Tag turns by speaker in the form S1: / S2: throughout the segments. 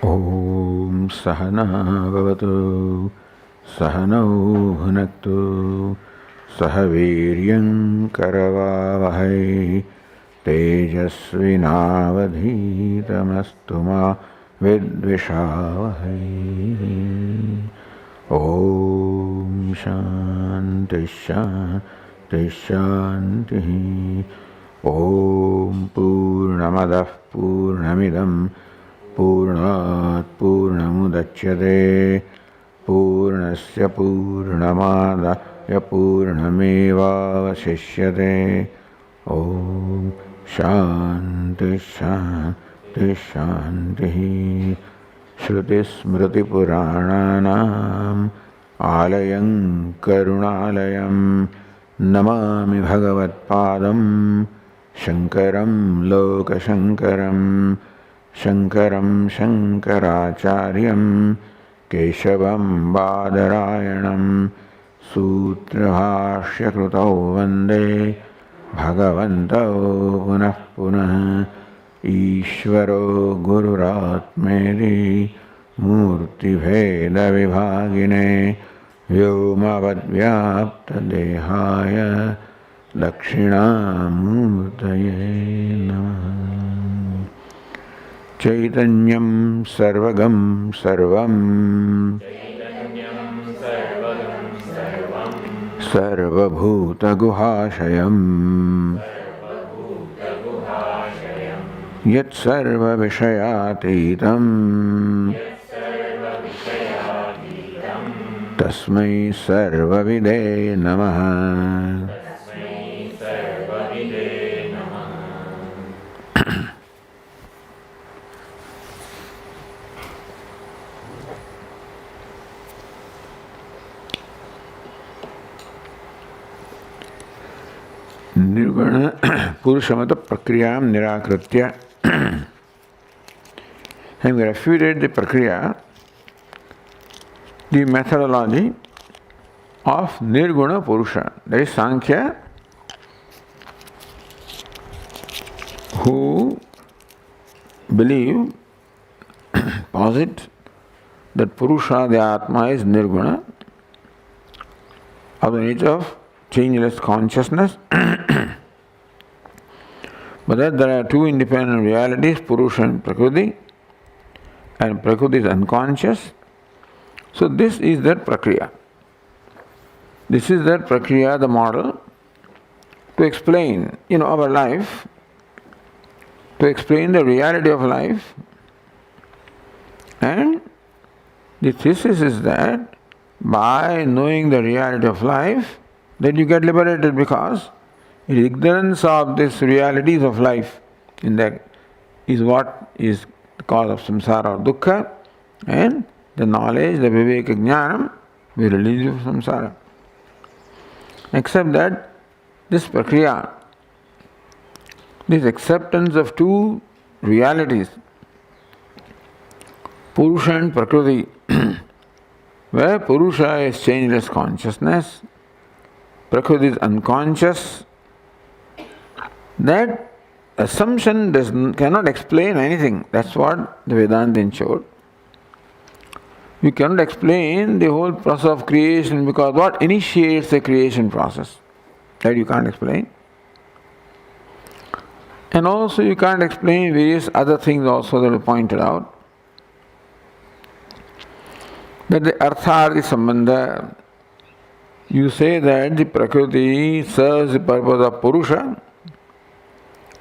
S1: Om Sahana Bhavatu Sahanau Bhunaktu Sahaviryam Karavavahai Tejasvinavadhitamastu ma Vidvishavahai. Om Shanti Shanti Shanti. Om Purnamadah Purnamidam Purnat Purnamudachyate Purnasya Purnamadaya Purnamevavasishyate. Om Shanti Shanti Shanti. Shruti Smriti Purananam Alayam Karunalayam Namami Bhagavat Padam Shankaram Loka Shankaram Shankaram Shankaracharyam Keshavam Badarayanam Sutrabhashya Krutau Vande Bhagavantau Punah Punah. Ishvaro Gururatmeri Murti Veda Vibhagine Vyomavad Vyapta Dehaya Dakshinamurtaye Namah. Chaitanyam Sarvagam Sarvam Sarvabhuta Guhashayam Yat Sarva Vishayatitam Tasmai Sarva Vide Namaha. Nirguna Purushamata Prakriyam Nirakritya. Having refuted the Prakriya, the methodology of Nirguna Purusha, that is Sankhya, who believe, posit that Purusha, the Atma, is Nirguna, of the nature of changeless consciousness, but that there are two independent realities, Purusha and Prakriti is unconscious. So this is that Prakriya. This is that Prakriya, the model, to explain, our life, to explain the reality of life. And the thesis is that by knowing the reality of life, that you get liberated, because ignorance of these realities of life in that is what is the cause of samsara or dukkha, and the knowledge, the viveka jnanam, will release you from samsara. Except that this prakriya, this acceptance of two realities, Purusha and Prakriti, where Purusha is changeless consciousness, Prakriti is unconscious, that assumption cannot explain anything. That's what the Vedanta showed. You cannot explain the whole process of creation, because what initiates the creation process? That you can't explain. And also you can't explain various other things also that are pointed out. That the artharthi sambandha, you say that the Prakriti serves the purpose of Purusha.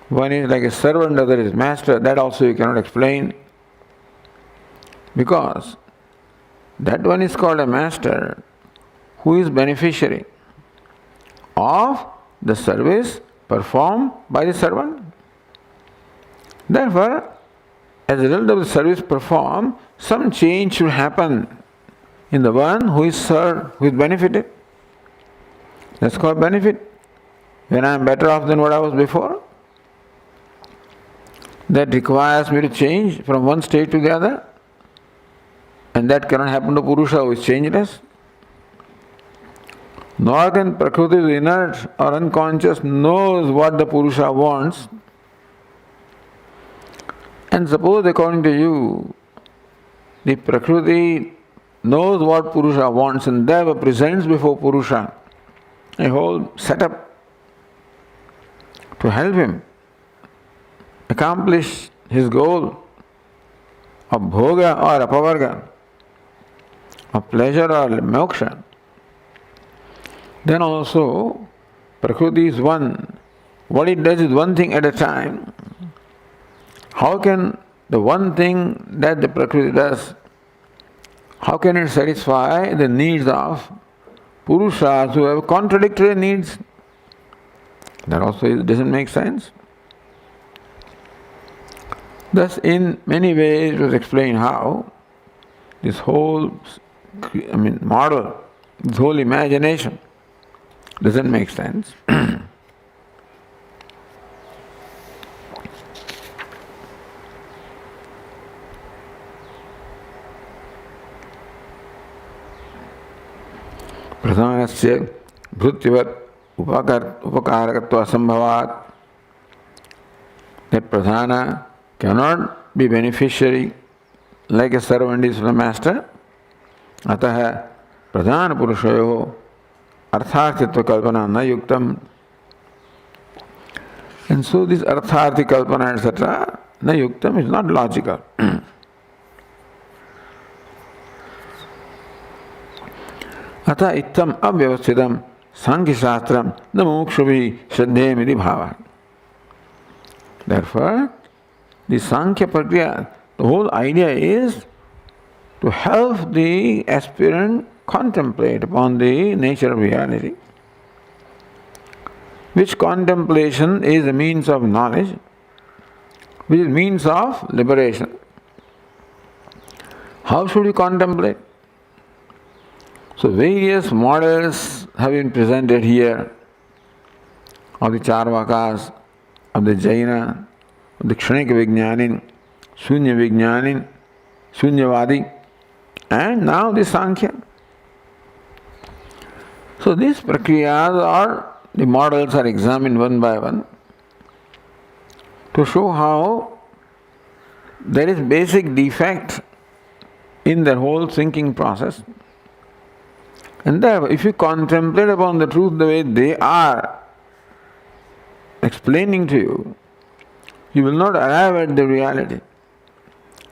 S1: One is like a servant, other is master. That also you cannot explain, because that one is called a master who is beneficiary of the service performed by the servant. Therefore, as a result of the service performed, some change should happen in the one who is served, who is benefited. That's called benefit. When I am better off than what I was before, that requires me to change from one state to the other, and that cannot happen to Purusha, who is changeless. Nor can Prakriti, who is inert or unconscious, knows what the Purusha wants. And suppose, according to you, the Prakriti knows what Purusha wants and therefore presents before Purusha a whole setup to help him accomplish his goal of bhoga or apavarga, of pleasure or moksha. Then also, Prakriti is one. What it does is one thing at a time. How can the one thing that the Prakriti does, how can it satisfy the needs of Purushas who have contradictory needs? That also doesn't make sense. Thus, in many ways, it was explained how this whole model, this whole imagination doesn't make sense. प्रधानस्य भृत्यवत् उपकारकत्व असंभवात्. That pradhana cannot be beneficiary like a servant is to the master. अतः प्रधान पुरुषयोः अर्थार्थित्व कल्पना न युक्तम. And so this artharthi kalpana etc. na yuktam is not logical. अतः इत्थम अव्यवस्थितम सांख्य शास्त्रम न मोक्षुभिः श्रद्धेयमिति भावः. Therefore, the Sankhya Prakriya, the whole idea is to help the aspirant contemplate upon the nature of reality, which contemplation is a means of knowledge, which is means of liberation. How should we contemplate? So various models have been presented here of the Charvakas, of the Jaina, of the Kshanika Vijnanin, Shunya Vijnanin, Shunyavadi, and now the Sankhya. So these prakriyas or the models are examined one by one to show how there is basic defect in their whole thinking process. And therefore, if you contemplate upon the truth the way they are explaining to you, you will not arrive at the reality.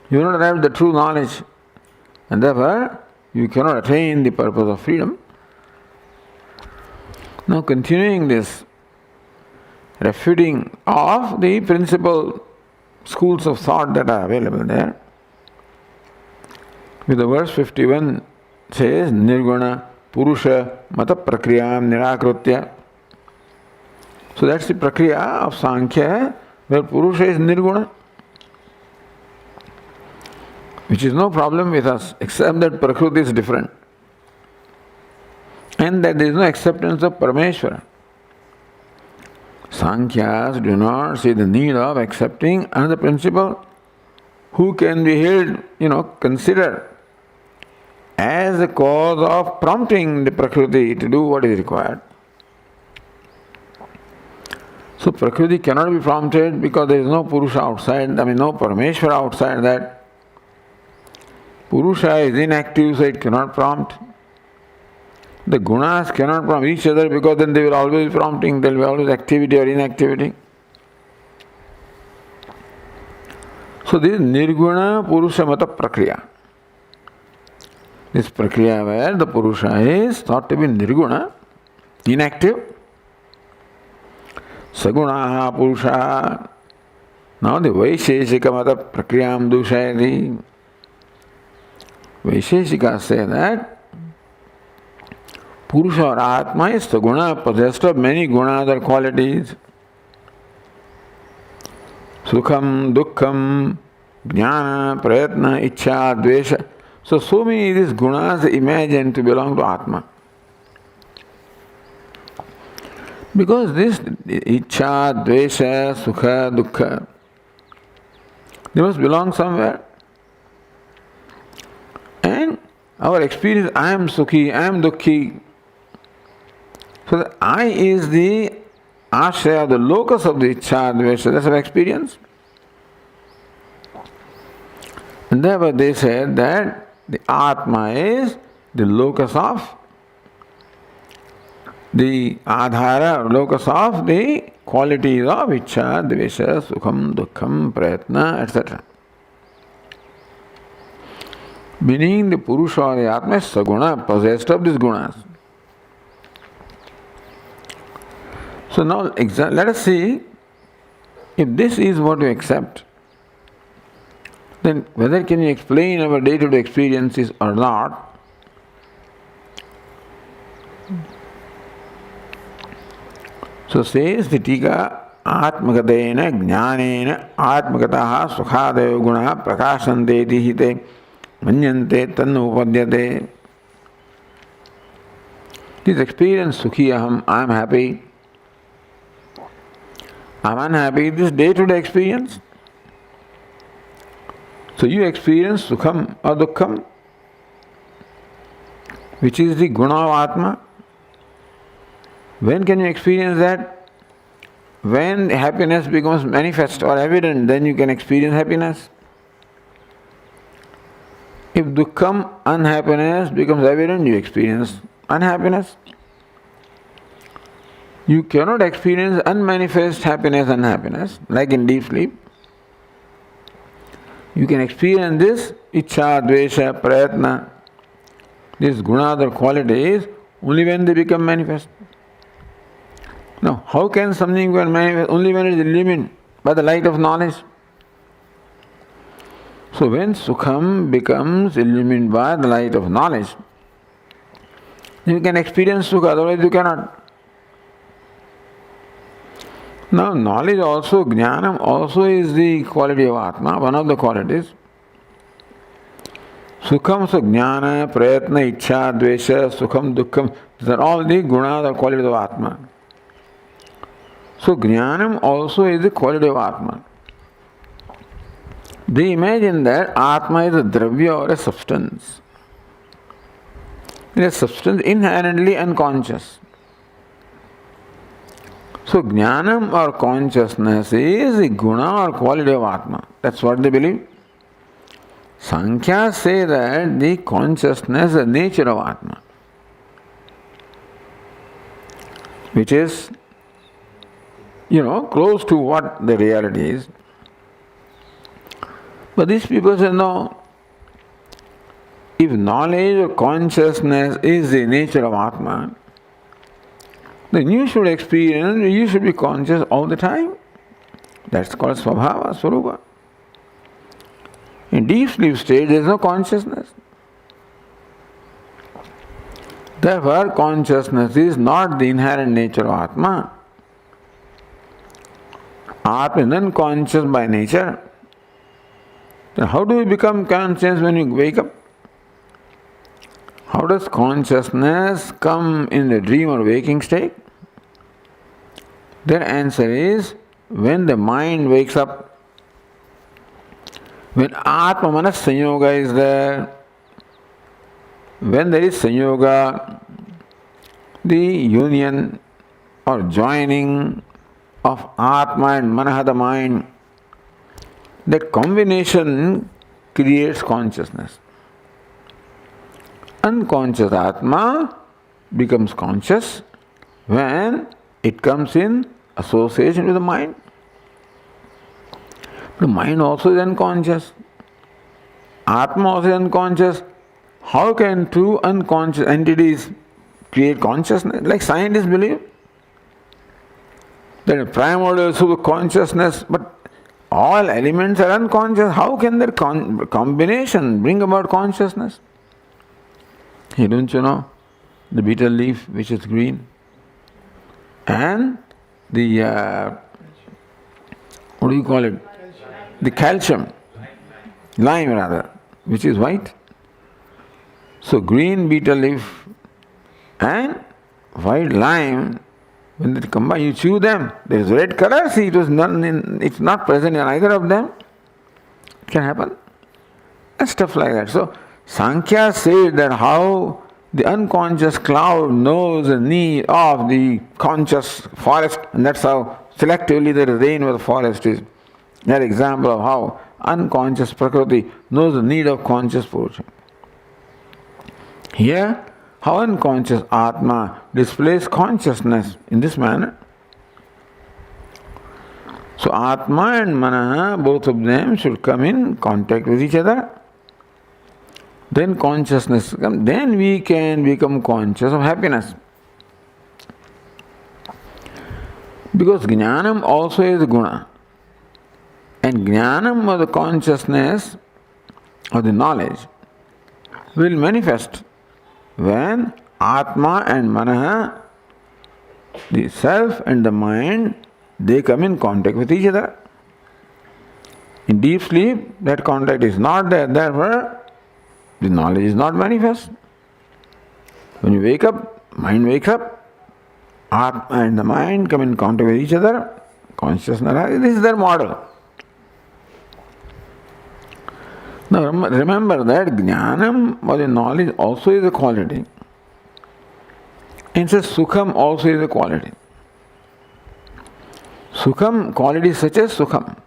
S1: You will not arrive at the true knowledge. And therefore, you cannot attain the purpose of freedom. Now, continuing this refuting of the principal schools of thought that are available there, with the verse 51 says, Nirguna Purusha Mata Prakriyam Nirakrutya. So that's the Prakriya of Sankhya, where Purusha is Nirguna, which is no problem with us, except that Prakriti is different. And that there is no acceptance of Parameshvara. Sankhyas do not see the need of accepting another principle who can be held, considered as a cause of prompting the Prakriti to do what is required. So Prakriti cannot be prompted because there is no Purusha outside, no Parameshvara outside that. Purusha is inactive, so it cannot prompt. The gunas cannot prompt each other because then they will always be prompting, there will be always activity or inactivity. So this is Nirguna Purusha Mata Prakriya. This Prakriya where the Purusha is thought to be Nirguna, inactive. Sagunaha Purusha. Now the Vaisheshika Mata Prakriyam Dushayati. Vaisheshika say that Purusha or Atma is Saguna, possessed of many gunas or qualities. Sukham, Dukkham, Jnana, Prayatna, Ichcha, Dvesha. So many these gunas imagined to belong to Atma. Because this Ichcha, Dvesha, Sukha, Dukkha, they must belong somewhere. And our experience, I am Sukhi, I am Dukkhi. So the I is the ashraya, the locus of the Ichcha, Dvesha, that's our experience. And therefore they said that the Atma is the locus of the adhara, or locus of the qualities of ichcha, dvesha, sukham, dukkham, prayatna, etc. Meaning the Purusha or the Atma is saguna, possessed of these gunas. So now let us see if this is what we accept, then whether can you explain our day-to-day experiences or not. So says the Tika, Atmakatena Jnanena Atmakataha Sukhadayo Guna Prakashante Hite Manyante Tannu Upadyate. This experience, Sukhi Aham, I am happy, I am unhappy, this day-to-day experience. So you experience Sukham or Dukkham, which is the Guna of Atma. When can you experience that? When happiness becomes manifest or evident, then you can experience happiness. If Dukkham, unhappiness, becomes evident, you experience unhappiness. You cannot experience unmanifest happiness, unhappiness, like in deep sleep. You can experience this ichcha, dvesha, prayatna, these gunas or qualities only when they become manifest. Now, how can something become manifest? Only when it is illumined by the light of knowledge. So when Sukham becomes illumined by the light of knowledge, you can experience Sukha, otherwise you cannot. Now knowledge also, Jnanam also is the quality of Atma, one of the qualities. Sukham, so Jnana, Prayatna, Ichcha, Dvesha, Sukham, Dukkham, these are all the gunas or qualities of Atma. So Jnanam also is the quality of Atma. They imagine that Atma is a dravya or a substance. It is a substance inherently unconscious. So Jnanam or consciousness is the guna or quality of Atma. That's what they believe. Sankhya say that the consciousness is the nature of Atma, which is, close to what the reality is. But these people say, no, if knowledge or consciousness is the nature of Atma, then you should experience, you should be conscious all the time. That's called Svabhava, Swarupa. In deep sleep state, there is no consciousness. Therefore, consciousness is not the inherent nature of Atma. Atma is unconscious by nature. Then how do you become conscious when you wake up? How does consciousness come in the dream or waking state? Their answer is when the mind wakes up. When Atma Manas Sanyoga is there, when there is Sanyoga, the union or joining of Atma and Manaha, the mind, that combination creates consciousness. Unconscious Atma becomes conscious when it comes in association with the mind. The mind also is unconscious. Atma also is unconscious. How can two unconscious entities create consciousness? Like scientists believe that a primordial super consciousness, but all elements are unconscious. How can their combination bring about consciousness? Hey, don't you know the betel leaf which is green and the what do you call it? The calcium, lime rather, which is white. So green betel leaf and white lime, when they combine, you chew them. There is red color. See, it's not present in either of them. It can happen, and stuff like that. So Sankhya says that how the unconscious cloud knows the need of the conscious forest, and that's how selectively there is rain where the forest is. That example of how unconscious Prakriti knows the need of conscious Purusha. Here, how unconscious Atma displays consciousness in this manner. So Atma and Mana, both of them should come in contact with each other. Then consciousness comes. Then we can become conscious of happiness. Because Jnanam also is Guna. And Jnanam or the consciousness or the knowledge will manifest when Atma and Mana, the self and the mind, they come in contact with each other. In deep sleep, that contact is not there, therefore the knowledge is not manifest. When you wake up, mind wakes up, Atma and the mind come in contact with each other, consciousness arises. This is their model. Now remember that Jnanam or the knowledge also is a quality. And says Sukham also is a quality. Sukham, qualities such as Sukham,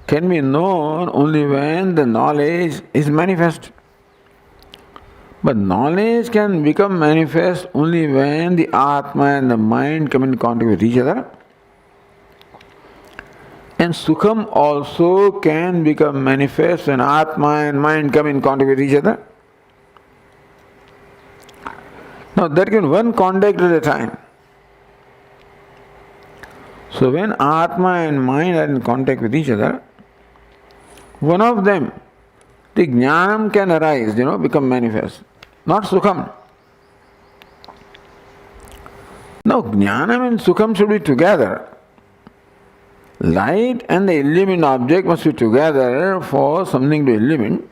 S1: can be known only when the knowledge is manifest. But knowledge can become manifest only when the Atma and the mind come in contact with each other. And Sukham also can become manifest when Atma and mind come in contact with each other. Now there can be one contact at a time. So when Atma and mind are in contact with each other, one of them, the Jnanam can arise, become manifest. Not Sukham. Now Jnanam and Sukham should be together. Light and the illumined object must be together for something to illumine.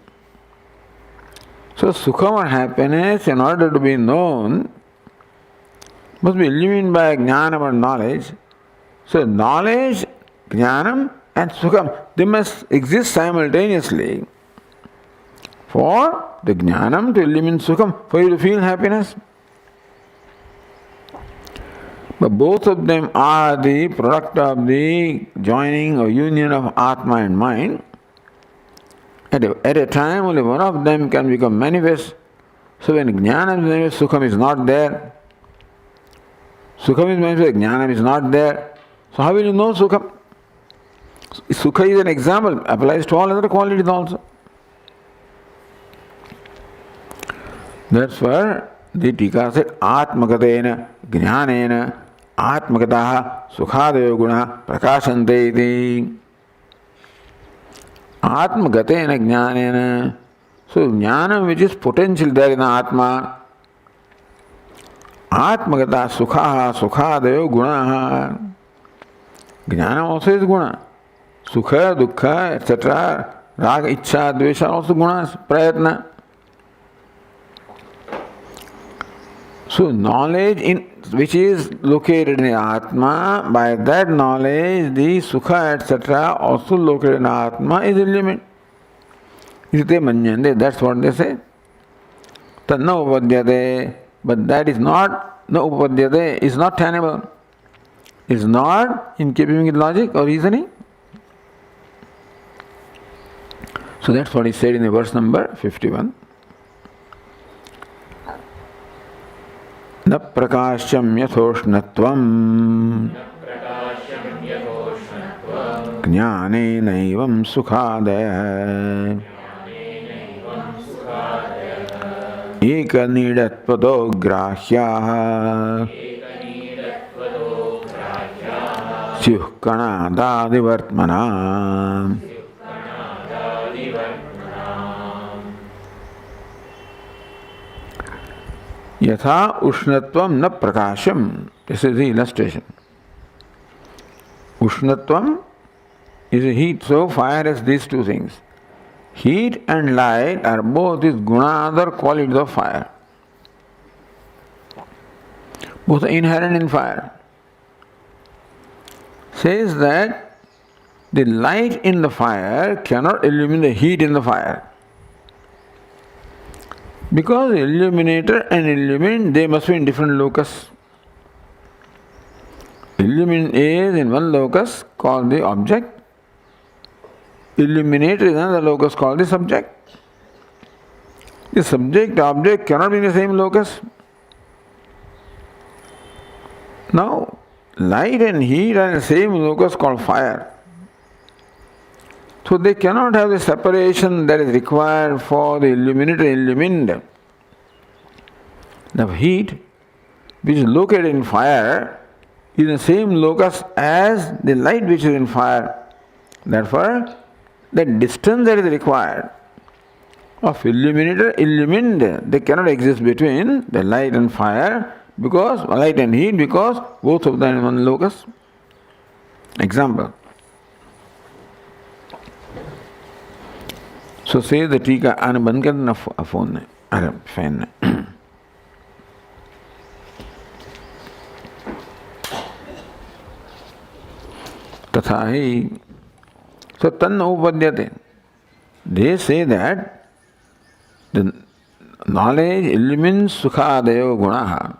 S1: So Sukham or happiness, in order to be known, must be illumined by Jnanam or knowledge. So knowledge, Jnanam and Sukham, they must exist simultaneously for the Jnanam to illumine Sukham, for you to feel happiness. But both of them are the product of the joining or union of Atma and mind. At a time, only one of them can become manifest. So when Jnana is manifest, Sukham is not there. Sukham is manifest, Jnana is not there. So how will you know Sukham? Sukha is an example, applies to all other qualities also. That's where the Tika said, Atmakatena, Jnanena, Atmakataha, Sukhadeva Guna, Prakashante iti. Atmakatena, Jnanena. So Jnana which is potential there in the Atma. Atmakata, Sukhaha, Sukhadeva Gunaha. Jnana also is Guna. Sukha, Dukkha, etc. Raga, Ichcha, Dvesha are also Gunas, Prayatna. So knowledge which is located in Atma, by that knowledge the Sukha etc. also located in Atma is illumined. Ite manyande, that's what they say. Tanna upadyate, but that is not, no upadyate is not tenable. Is not in keeping with logic or reasoning. So that's what he said in the verse number 51. न प्रकाश्यम यथोष्णत्वम् ज्ञानेनैवं सुखादयः एकनीडत्वतो ग्राह्याः स्युः कणादादिवर्त्मना. Yatha Ushnatvam na Prakasham. This is the illustration. Ushnatvam is a heat, so fire has these two things. Heat and light are both these gunas or qualities of fire. Both are inherent in fire. Says that the light in the fire cannot illumine the heat in the fire. Because illuminator and illumined, they must be in different locus. Illumined is in one locus called the object, illuminator is another locus called the subject. The subject object cannot be in the same locus. Now, light and heat are in the same locus called fire. So they cannot have the separation that is required for the illuminator illumined. The heat, which is located in fire, is in the same locus as the light which is in fire. Therefore, the distance that is required of illuminator illumined, they cannot exist between the light and fire, because light and heat, because both of them in one locus. Example. So say the टीका आने बंद कर देना phone ने, अरे fan ने. तथा ही so तन्न उपपद्यते. They say that the knowledge illumines sukhadayo gunaha.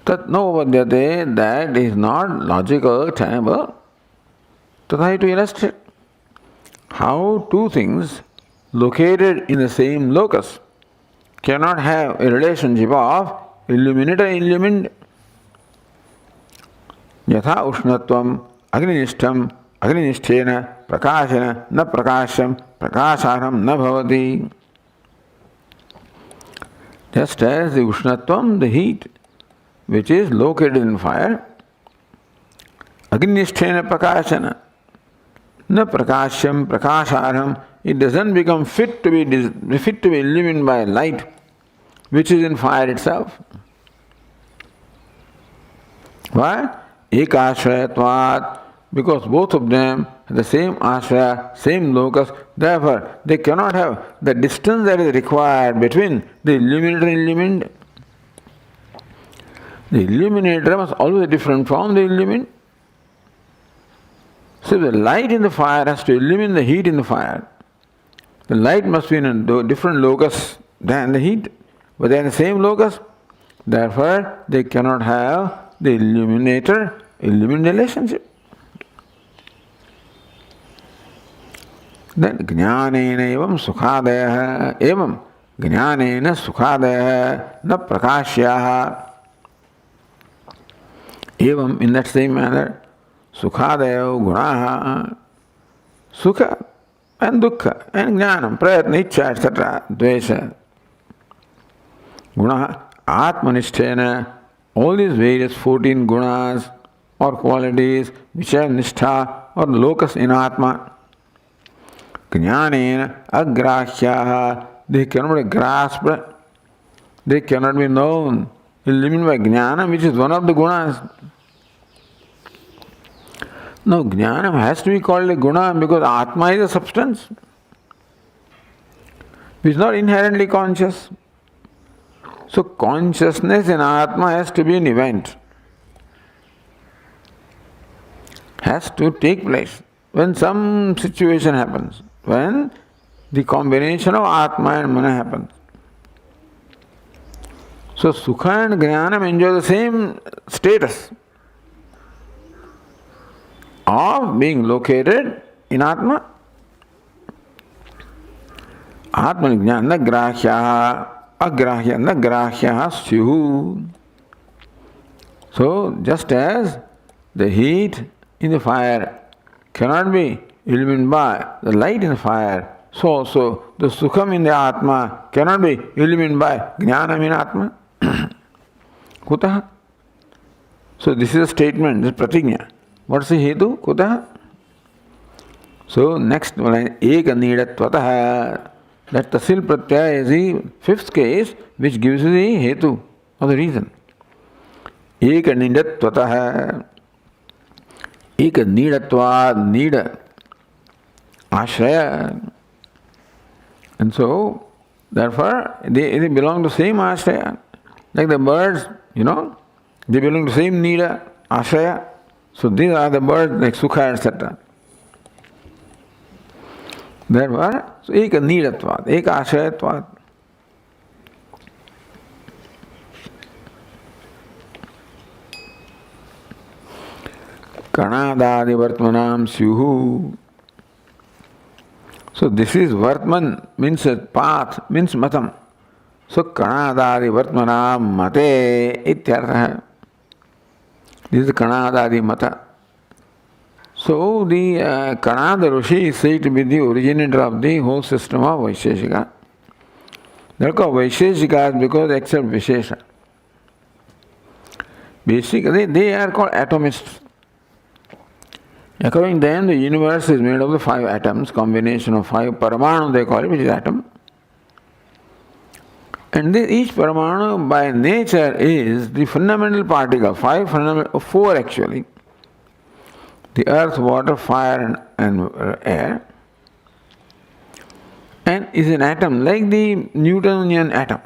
S1: Tat no uppadyate, that is not logical, tenable. Tatha to illustrate how two things located in the same locus cannot have a relationship of illuminator illumined. Yatha ushnatvam agninishtam agninishthena prakashena na prakasham prakasharam na bhavati. Just as the ushnatvam, the heat, which is located in fire, agnisthena prakashana, na prakashyam prakasharam, it doesn't become fit to be illumined by light, which is in fire itself. Why? Ekashrayatvat, because both of them have the same ashraya, same locus, therefore they cannot have the distance that is required between the illuminator and illumined. The illuminator must always be different from the illumined. So the light in the fire has to illumine the heat in the fire. The light must be in a different locus than the heat, but they are in the same locus. Therefore, they cannot have the illuminator-illumined relationship. Then jnanena evam sukhadaya evam jnanena sukhadaya na prakashyaha. Evam, in that same manner, sukhadayo gunaha, sukha and dukkha and jnanam, prayatna, ichcha, etc., dvesha, gunaha, atmanisthena, all these various 14 gunas or qualities which are nishtha or locus in atma, jnanena agrahyaha, they cannot be grasped, they cannot be known, illumined by jnana, which is one of the gunas. No, jnana has to be called a guna because atma is a substance which is not inherently conscious. So consciousness in atma has to be an event, has to take place when some situation happens, when the combination of atma and mana happens. So sukha and jnanam enjoy the same status of being located in atma. Atma jnana grahya agrahya na grahya syuhu. So just as the heat in the fire cannot be illumined by the light in the fire, so also the sukham in the atma cannot be illumined by jnanam in atma. Kutaha? So this is a statement, this is pratigna. What is the hetu? Kutaha? So next line, eka nidatvataha. That tasil pratyaya is the fifth case which gives you the hetu or the reason. Eka nidatvataha. Eka nidatva, nida, ashraya. And so, therefore, they belong to same ashraya. Like the birds, they belong to same nida, ashraya. So these are the birds like sukha, etc. Therefore, so eka nidatvat, eka ashrayatvat. Kanadadi vartmanam syuhu. So this is Vartman, means path, means matam. So Kanadadi Vartmanam Mate Ityartha. This is Kanadadi Mata. So the Kanada Rishi is said to be the originator of the whole system of Vaisheshika. They are called Vaisheshikas because they accept Vishesha. Basically, they are called atomists. According to them, the universe is made of the 5 atoms, combination of 5 paramanu, they call it, which is atom. And each paramanu by nature is the fundamental particle, 4 actually. The earth, water, fire and air. And is an atom like the Newtonian atom.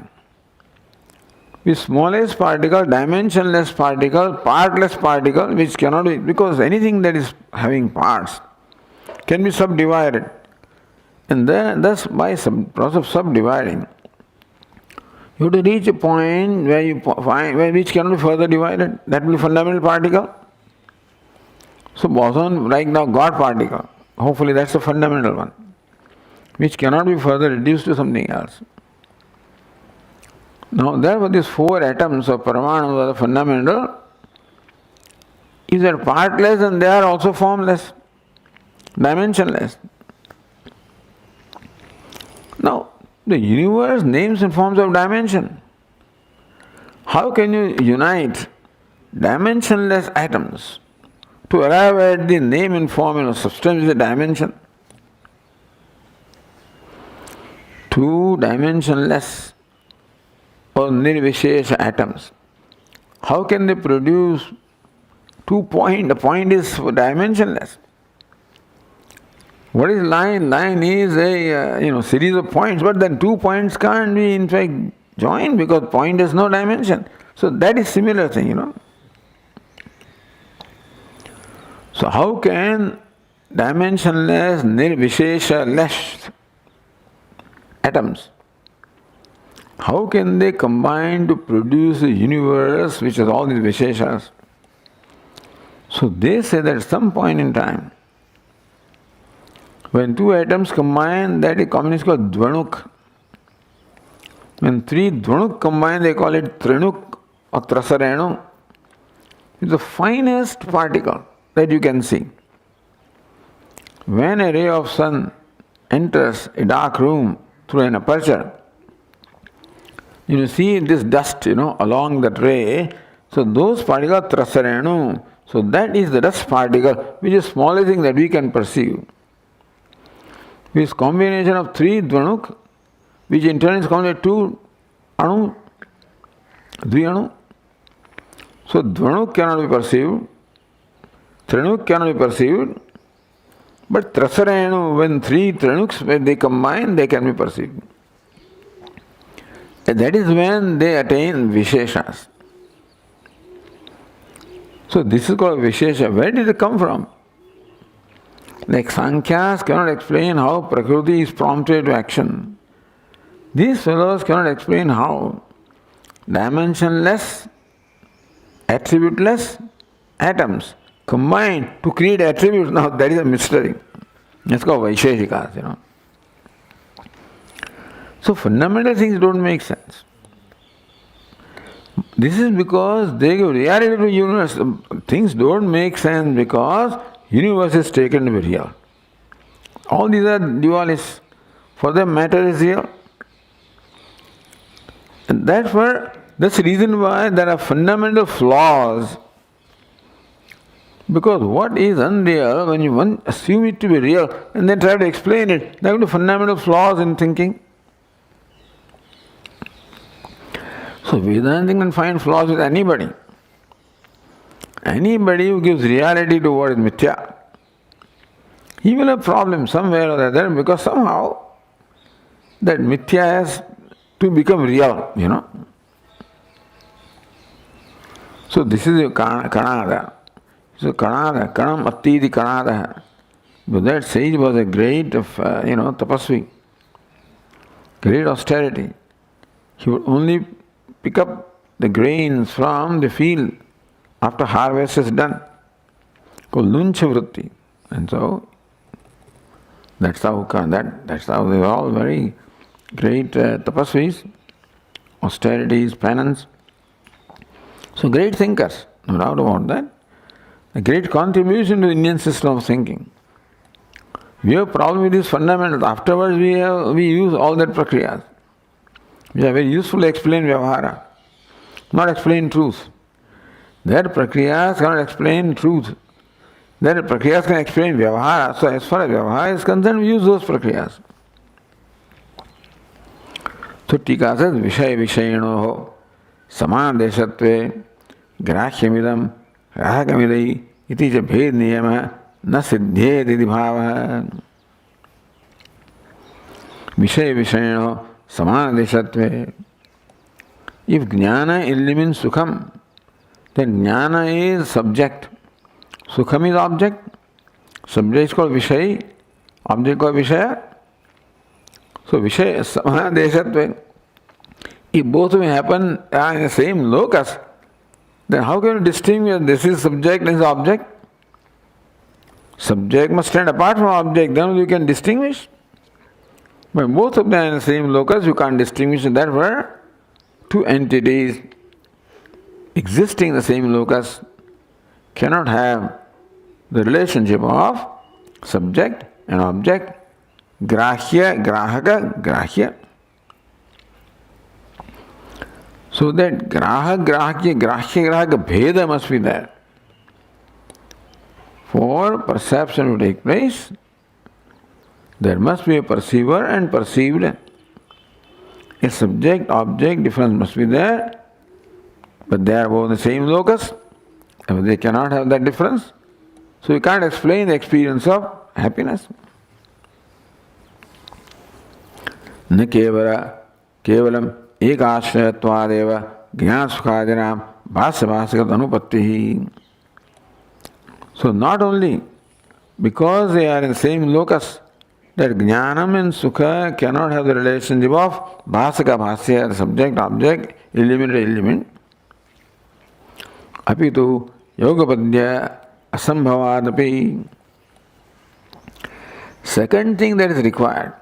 S1: The smallest particle, dimensionless particle, partless particle, which cannot be, because anything that is having parts can be subdivided. And thus by process of subdividing, you have to reach a point where you find which cannot be further divided. That will be fundamental particle. So boson, like now God particle, hopefully that's the fundamental one, which cannot be further reduced to something else. Now therefore these 4 atoms of Paramanu are the fundamental. If they are partless, then they are also formless, dimensionless. Now the universe names and forms of dimension. How can you unite dimensionless atoms to arrive at the name and form and substance is a dimension? 2 dimensionless or nirvishesha atoms. How can they produce 2 points? The point is dimensionless. What is line? Line is a series of points, but then 2 points can't be in fact joined because point has no dimension. So that is similar thing, So how can dimensionless, nirvishesha-less atoms, how can they combine to produce a universe which has all these visheshas? So they say that at some point in time, when 2 atoms combine, that is combination called dvanuk. When 3 dvanuk combine, they call it trinuk or trasarenu. It's the finest particle that you can see. When a ray of sun enters a dark room through an aperture, you see this dust, along that ray. So those particles are trasarenu. So that is the dust particle, which is the smallest thing that we can perceive. This combination of 3 dvanuk, which in turn is combined 2 anu, dvi-anu. So dvanuk cannot be perceived, trinuk cannot be perceived, but trasarenu, when 3 trinuks, when they combine, they can be perceived. And that is when they attain visheshas. So this is called vishesha. Where did it come from? Like Sankhyas cannot explain how Prakriti is prompted to action. These fellows cannot explain how dimensionless, attributeless atoms combine to create attributes. Now that is a mystery. It's called Vaisheshikas, So fundamental things don't make sense. This is because they give reality to the universe. Things don't make sense because universe is taken to be real. All these are dualists. For them matter is real. And that's the reason why there are fundamental flaws. Because what is unreal, when you assume it to be real and then try to explain it, there are going to be fundamental flaws in thinking. So Vedanta can find flaws with anybody. Anybody who gives reality to what is mithya, he will have problems somewhere or other because somehow that mithya has to become real, So this is Kanada. So Kanada, Kanam Attidi Kanada. But that sage was a great, tapasvi, great austerity. He would only pick up the grains from the field after harvest is done, called luncha vritti. And so That's how they were all very great tapasvis, austerities, penance. So great thinkers, no doubt about that. A great contribution to the Indian system of thinking. We have a problem with these fundamentals. Afterwards we use all that prakriyas. We are very useful to explain vyavahara, not explain truth. That prakriyas cannot explain truth. That prakriyas can explain vyavahara. So as far as vyavahara is concerned, we use those prakriyas. So tika says, Vishaya Vishayanoho Samadeshatve Grashyamidam Rahakamidai Iti cha bhed niyama na siddhyet iti bhava. Vishaya Vishayanoho Samadeshatve. If jnana eliminates sukham, then jnana is subject. Sukham is object. Subject is called Vishay, object called Vishaya. So Vishaya Samadeshatve. If both may happen in the same locus, then how can you distinguish this is subject and this is object? Subject must stand apart from object, then you can distinguish. But both of them are in the same locus, you can't distinguish. Therefore, two entities existing in the same locus cannot have the relationship of subject and object, grahya, grahaka, grahya. So that grahak, grahya, grahya, grahaka bheda must be there. For perception to take place, there must be a perceiver and perceived. A subject-object difference must be there, but they are both the same locus, and they cannot have that difference. So you can't explain the experience of happiness. न केवलम एक आश्रयत्वादेव ज्ञान सुखादिनाम भाष्य भाष्यगत अनुपत्ति. So not only because they are in the same locus, that jnanam and sukha cannot have the relationship of bhasaka bhasya, the subject, object, element, element. Apitu yogapadya asambhavadapi. Second thing that is required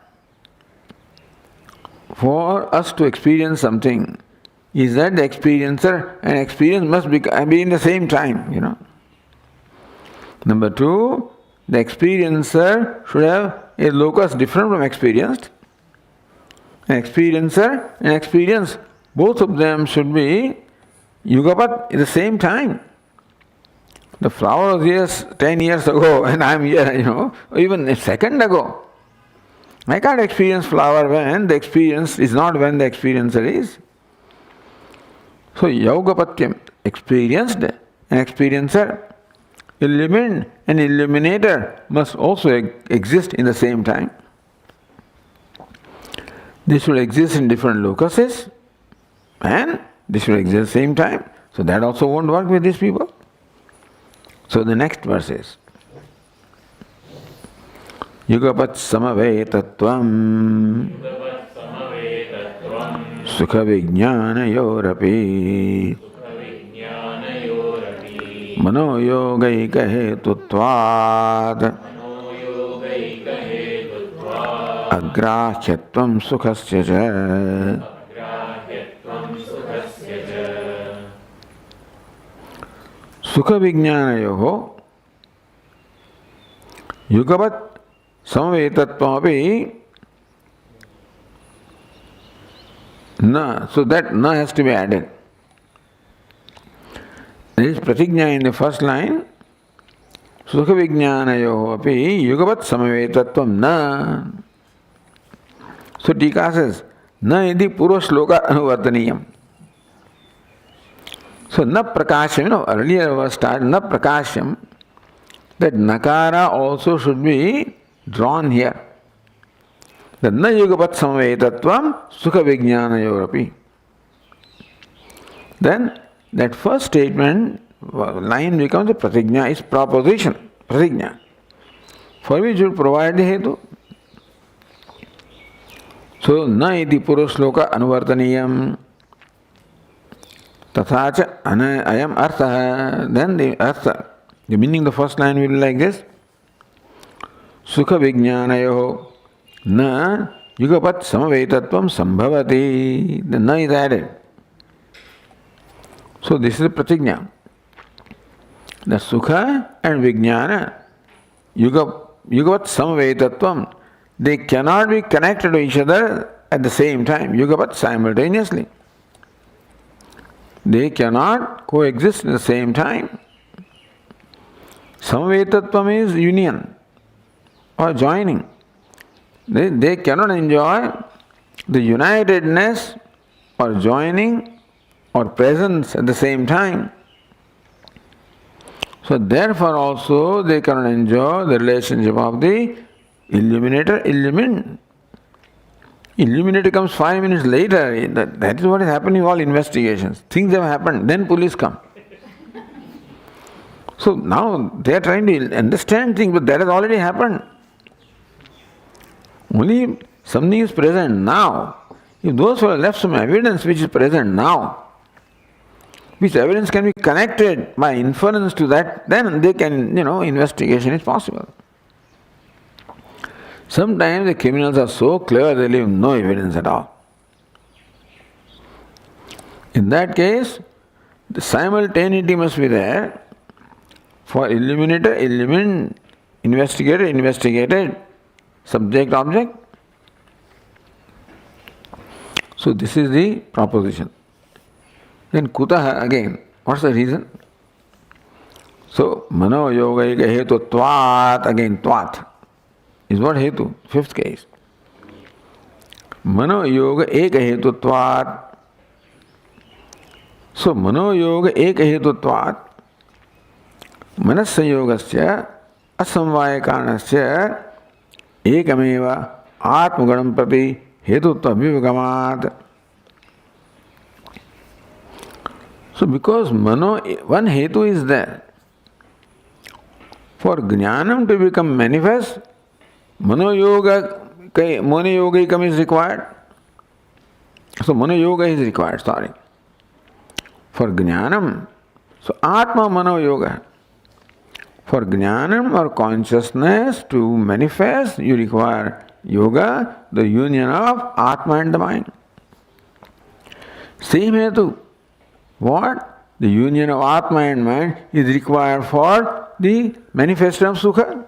S1: for us to experience something is that the experiencer and experience must be in the same time, Number two, the experiencer should have a locus different from experienced. An experiencer and experience, both of them should be yugapat at the same time. The flower was here 10 years ago and I am here, even a second ago. I can't experience flower when the experience is not when the experiencer is. So yogapatyam, experienced and experiencer, illumined and illuminator must also exist in the same time. They should exist in different locuses and they should exist at the same time. So that also won't work with these people. So the next verse is Yugapat samavetatvam sukha vijnanayorapi mano yogaika hetutvad agrahyattvam sukhasya ca. Sukha vijnanayoho yugavat samavetatvam na. So that na has to be added. There is pratigna in the first line. Sukha vijnanayoho api yugavat samavetatvam na. So Tika says, na iti purva shloka anuvartaniyam. So na prakasham, earlier was started, na prakasham, that nakara also should be drawn here. That na yugapat samavetatvam sukha vijnanayorapi. Then that first statement, line becomes a pratigna, is proposition, pratigna, for which you provide the hetu. So na iti purva shloka anuvartaniyam. Tathacha ayam artha. Then the artha, the meaning of the first line will be like this. sukha vijnanayo na yugapat samavetatvam sambhavati. The na is added. So this is pratigna. The sukha and vijnana, yugapat samavetatvam, they cannot be connected to each other at the same time. Yugapat, simultaneously. They cannot coexist at the same time. Samavetatvam is union or joining. They cannot enjoy the unitedness or joining or presence at the same time. So therefore also they cannot enjoy the relationship of the illuminator, illumined. Illuminator comes 5 minutes later. That is what is happening in all investigations. Things have happened, then police come. So now they are trying to understand things, but that has already happened. Only something is present now. If those who have left some evidence which is present now, which evidence can be connected by inference to that, then they can, investigation is possible. Sometimes the criminals are so clever they leave no evidence at all. In that case, the simultaneity must be there for illuminator, illumined, investigator, investigated, subject, object. So this is the proposition. Then kutaha again, what's the reason? So mano yoga eka hetu twat, again twat is what hetu, fifth case. Mano yoga eka hetu twat. So mano yoga eka hetu twat, manasya yogasya asamvaya karanasya ekameva atmaganam prati hetutva vivagamat. So because one hetu is there, for jnanam to become manifest, mano yogikam is required. So mano yoga is required, for jnanam. So atma mano yoga. For jnanam or consciousness to manifest, you require yoga, the union of atma and the mind. Same hetu. What? The union of atma and mind is required for the manifestation of sukha.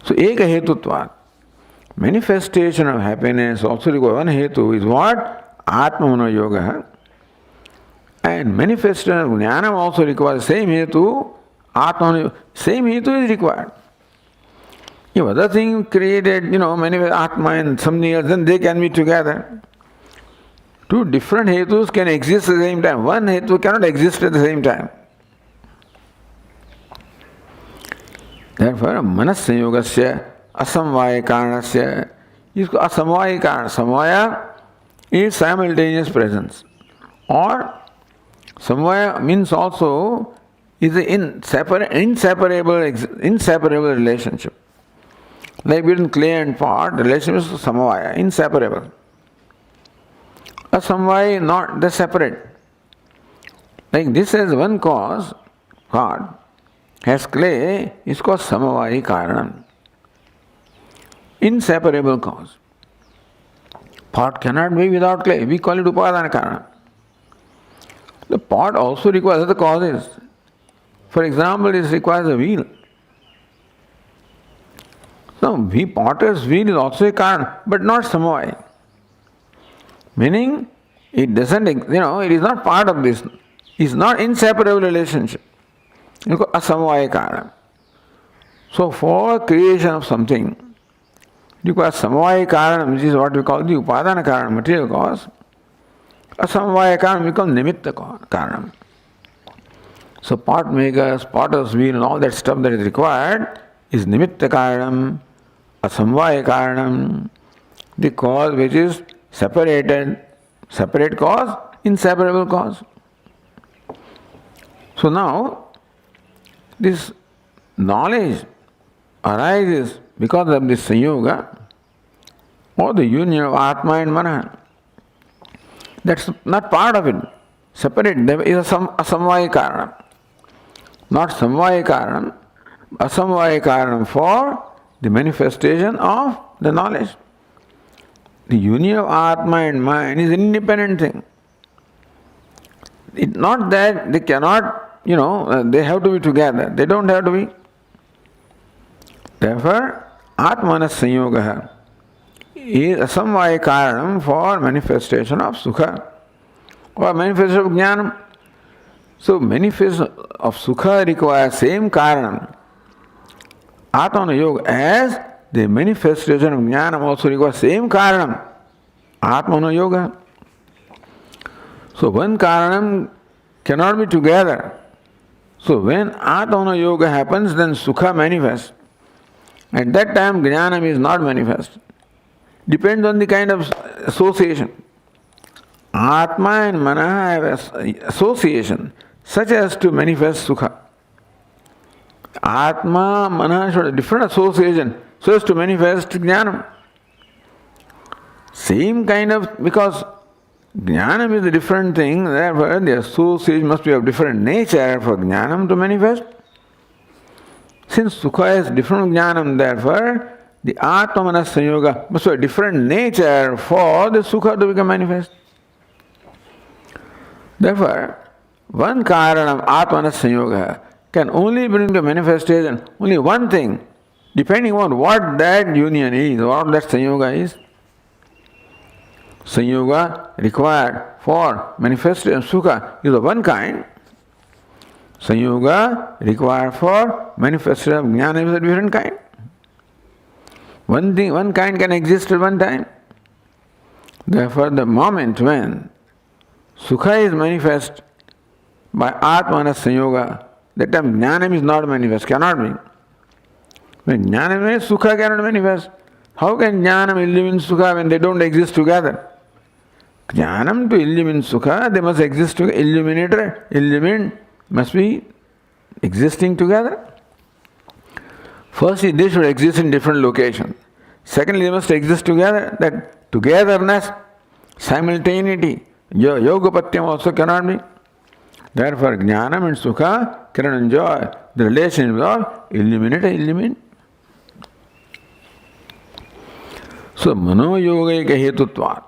S1: So eka hetutvat. Manifestation of happiness also requires one hetu is what? Atma mano yoga. And manifestation of jnanam also requires same hetu, atma, same hetu is required. If other things created, manifest atma and something else, then they can be together. Two different hetus can exist at the same time. One hetu cannot exist at the same time. Therefore, manasya yogasya asamvaya karanasya. Asamvaya karana. Samvaya is simultaneous presence. Or samvaya means also is an inseparable relationship. Like between clay and pot, the relationship is samvaya, inseparable. A samvaya not the separate. Like this has one cause, God has clay, is called samavaya karanam. Inseparable cause. Pot cannot be without clay. We call it upadana karanam. The pot also requires other causes. For example, it requires a wheel. So, potter's wheel is also a karanam, but not samavaya. Meaning, it doesn't, it is not part of this. It's not inseparable relationship. Asamvaya karanam. So, for creation of something, requires samvaya karanam, which is what we call the upadana karanam, material cause. Asamvaya karanam becomes nimitta karanam. So, pot makers, potter's wheel, and all that stuff that is required is nimitta karanam, asamvaya karanam, the cause which is separated, separate cause, inseparable cause. So now, this knowledge arises because of this sanyoga or the union of atma and mana. That's not part of it. Separate, there is a samvaya karanam. Not samvaya karanam, asamvaya karanam for the manifestation of the knowledge. The union of Atma and mind is an independent thing. It's not that they cannot, they have to be together. They don't have to be. Therefore, Atmanas Sanyoga is asamvaya karanam for manifestation of Sukha or manifestation of Jnanam. So, manifestation of Sukha requires same karanam. Atmana Yoga as the manifestation of Jnanam also requires same karanam. Atmana Yoga. So, one karanam cannot be together. So, when Atmana Yoga happens, then Sukha manifests. At that time, Jnanam is not manifest. Depends on the kind of association. Atma and Mana have association such as to manifest Sukha. Atma, Mana should have different association so as to manifest Jnanam. Same kind of, because Jnanam is a different thing, therefore the association must be of different nature for Jnanam to manifest. Since Sukha is different from Jnanam, therefore the Atma-Manas Sanyoga must be a different nature for the Sukha to become manifest. Therefore, one karanam Atma-Manas Sanyoga can only bring to manifestation only one thing, depending on what that union is, what that Sanyoga is. Sanyoga required for manifestation of Sukha is of one kind. Sanyoga required for manifestation of Jnana is a different kind. One kind can exist at one time. Therefore, the moment when Sukha is manifest by Atmanas Sanyoga, that time Jnanam is not manifest, cannot be. When Jnanam is, Sukha cannot manifest. How can Jnanam illumine Sukha when they don't exist together? Jnanam to illumine Sukha, they must exist together. Illuminate must be existing together. Firstly, they should exist in different locations. Secondly, they must exist together. That togetherness, simultaneity, yogapatyam also cannot be. Therefore, Jnanam and Sukha cannot enjoy the relationship of illuminate and illumine. So, Mano Yoga Eka Hetutvat.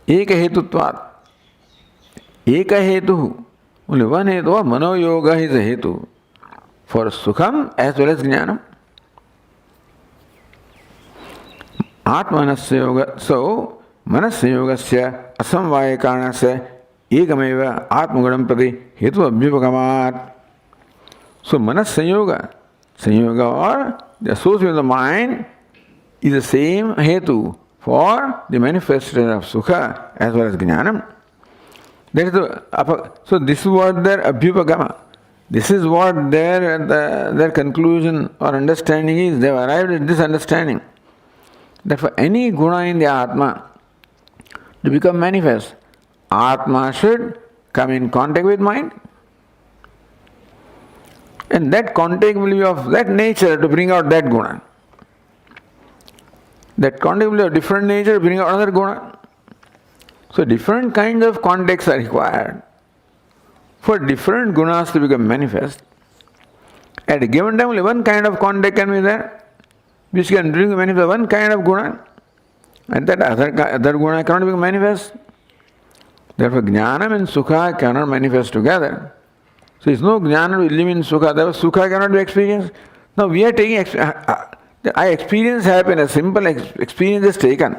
S1: Eka Hetutvat. Eka Hetu. Only one Hetu. Mano Yoga is a Hetu for Sukham as well as Jnanam. Atmanasya Yoga. So, Manasya Yogasya Asamvaya Karanasya Ekameva Atmagunam Prati Hetu Abhyupagamat. So, Manasya Sanyoga or the association of the mind is the same Hetu for the manifestation of Sukha as well as Jnanam. That is so this is what their Abhyupagama. This is what their conclusion or understanding is. They have arrived at this understanding. That for any guna in the Atma to become manifest, Atma should come in contact with mind. And that contact will be of that nature to bring out that guna. That contact will be of different nature to bring out another guna. So different kinds of contacts are required for different gunas to become manifest. At a given time, only one kind of contact can be there, which can bring manifest one kind of guna, and that other guna cannot become manifest. Therefore, Jnanam and Sukha cannot manifest together. So, there is no Jnana to illumine Sukha, therefore Sukha cannot be experienced. Now, we are taking, I experience happiness, simple experience is taken.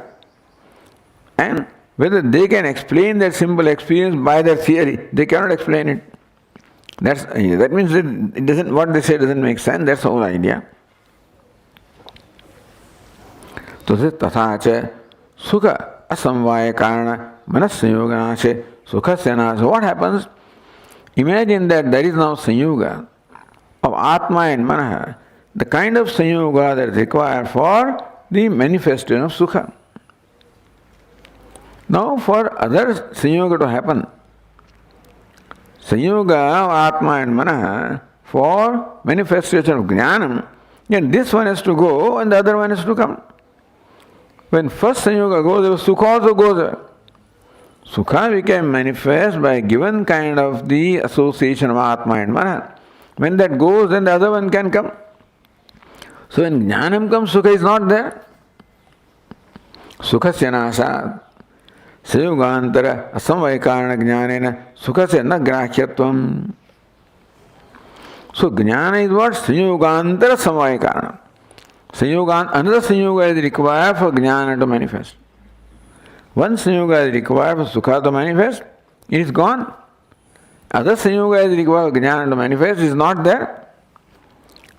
S1: And whether they can explain that simple experience by their theory, they cannot explain it. That means it doesn't, what they say doesn't make sense, that's the whole idea. So, tatha cha Sukha asamvaya karana manas sanyoga nache Sukha sena. So, what happens? Imagine that there is now sanyoga of Atma and Manaha, the kind of sanyoga that is required for the manifestation of Sukha. Now, for other sanyoga to happen, sanyoga of Atma and Manaha for manifestation of Jnanam, then this one has to go and the other one has to come. When first sanyoga goes, Sukha also goes there. Sukha became manifest by a given kind of the association of Atma and Mana. When that goes, then the other one can come. So when jnanam comes, sukha is not there. Sukhasya nasad. Sayogantara asamvaikarana jnanena sukhasya na grahyatvam. So jnana is what? Sayogantara samvaikarana. Another sanyoga is required for jnana to manifest. One sanyoga is required for sukha to manifest, it is gone. Other sanyoga is required for jnana to manifest, it is not there.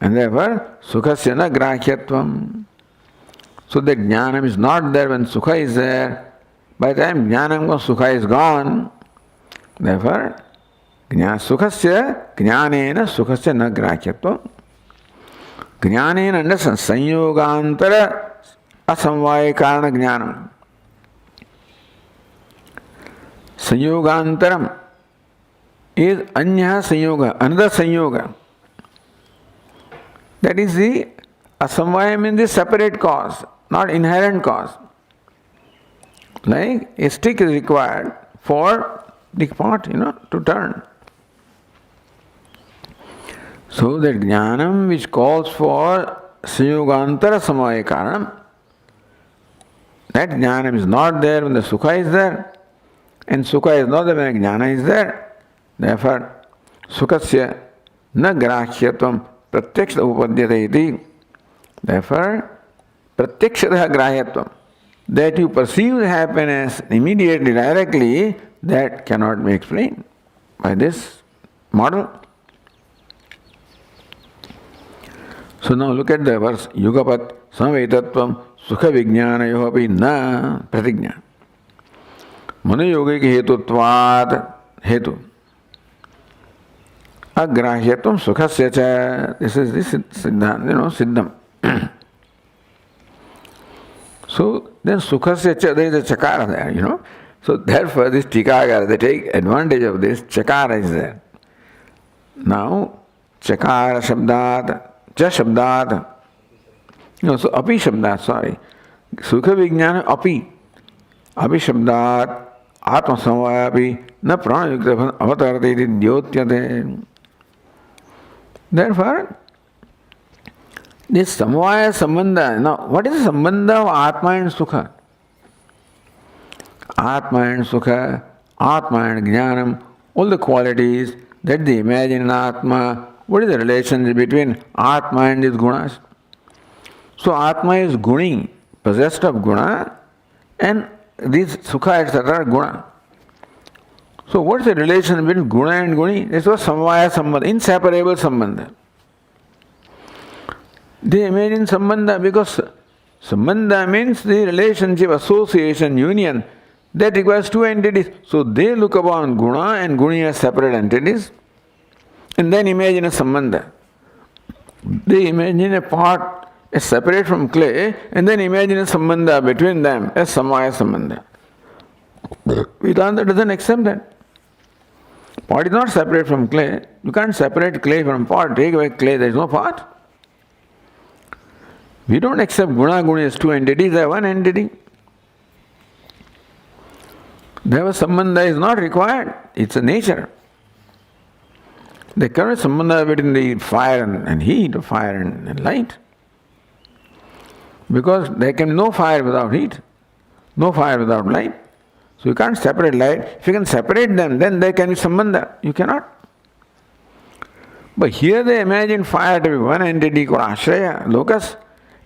S1: And therefore, sukhasya na grahyatvam. So that jnanam is not there when sukha is there. By the time jnanam goes, sukha is gone. Therefore, sukhasya jnanena sukhasya na grahyatvam. Jnanena understands sanyogantara asamvaya karana jnanam. Sanyogantaram is anya sanyoga, another sanyoga. That is the asamvaya means the separate cause, not inherent cause. Like a stick is required for the pot, to turn. So that jnanam which calls for sanyogantara samvaya karanam, that jnanam is not there when the sukha is there, and sukha is not there when jnana is there. Therefore, sukhasya na grahyatvam pratyaksha upadyate iti. Therefore, pratyaksha grahyatvam, that you perceive happiness immediately, directly, that cannot be explained by this model. So now look at the verse. Yugapat samvetatvam sukha vijnanayoh api na pratigna. Manoyogic hetutvat hetu. Agrahyatvam sukhasya cha. This is the siddham. So then sukhasya cha, there is a chakara there, So therefore this tikagara, they take advantage of this, chakara is there. Now, chakara shabdat, cha shabdat, so api shabdat, sorry. Sukha vijnana api. Api shabdat, atma samvaya api, na prana yukta avatarate iti dyotyate. Therefore, this samvaya sambandha, now what is the sambandha of atma and sukha? Atma and sukha, atma and jnanam, all the qualities that they imagine in atma. What is the relationship between atma and its gunas? So atma is guni, possessed of guna, and these sukha etc. are guna. So what is the relation between guna and guni? This was samvaya sambandha, inseparable sambandha. They imagine sambandha because sambandha means the relationship, association, union that requires two entities. So they look upon guna and guni as separate entities and then imagine a sambandha. They imagine a pot as separate from clay and then imagine a sambandha between them as samvaya sambandha. Vedanta doesn't accept that. Pot is not separate from clay. You can't separate clay from pot. Take away clay, there is no pot. We don't accept guna guni as two entities, they are one entity. Therefore sambandha is not required. It's a nature. There cannot be sambandha between the fire and heat, or fire and light. Because there can be no fire without heat, no fire without light. So you can't separate light. If you can separate them, then there can be sambandha. You cannot. But here they imagine fire to be one entity called ashraya, locus,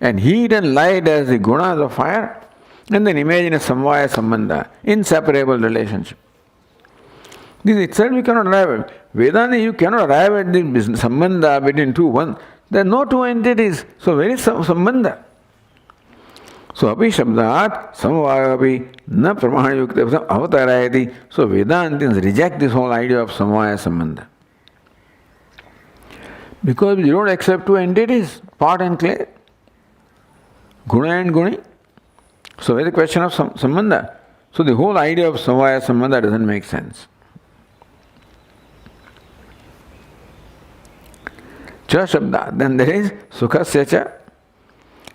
S1: and heat and light as the gunas of fire, and then imagine a samvaya sambandha, inseparable relationship. This itself you cannot arrive at. Vedanta, you cannot arrive at the sambandha between two one. There are no two entities, so where is sambandha? So api shabdat samvaya api na pramana yukta avatarayati. So Vedantins reject this whole idea of samvaya sambandha. Because you don't accept two entities, pot and clay, guna and guni. So where is the question of sambandha? So the whole idea of samvaya sambandha doesn't make sense. Cha shabdat, then there is sukhasya cha.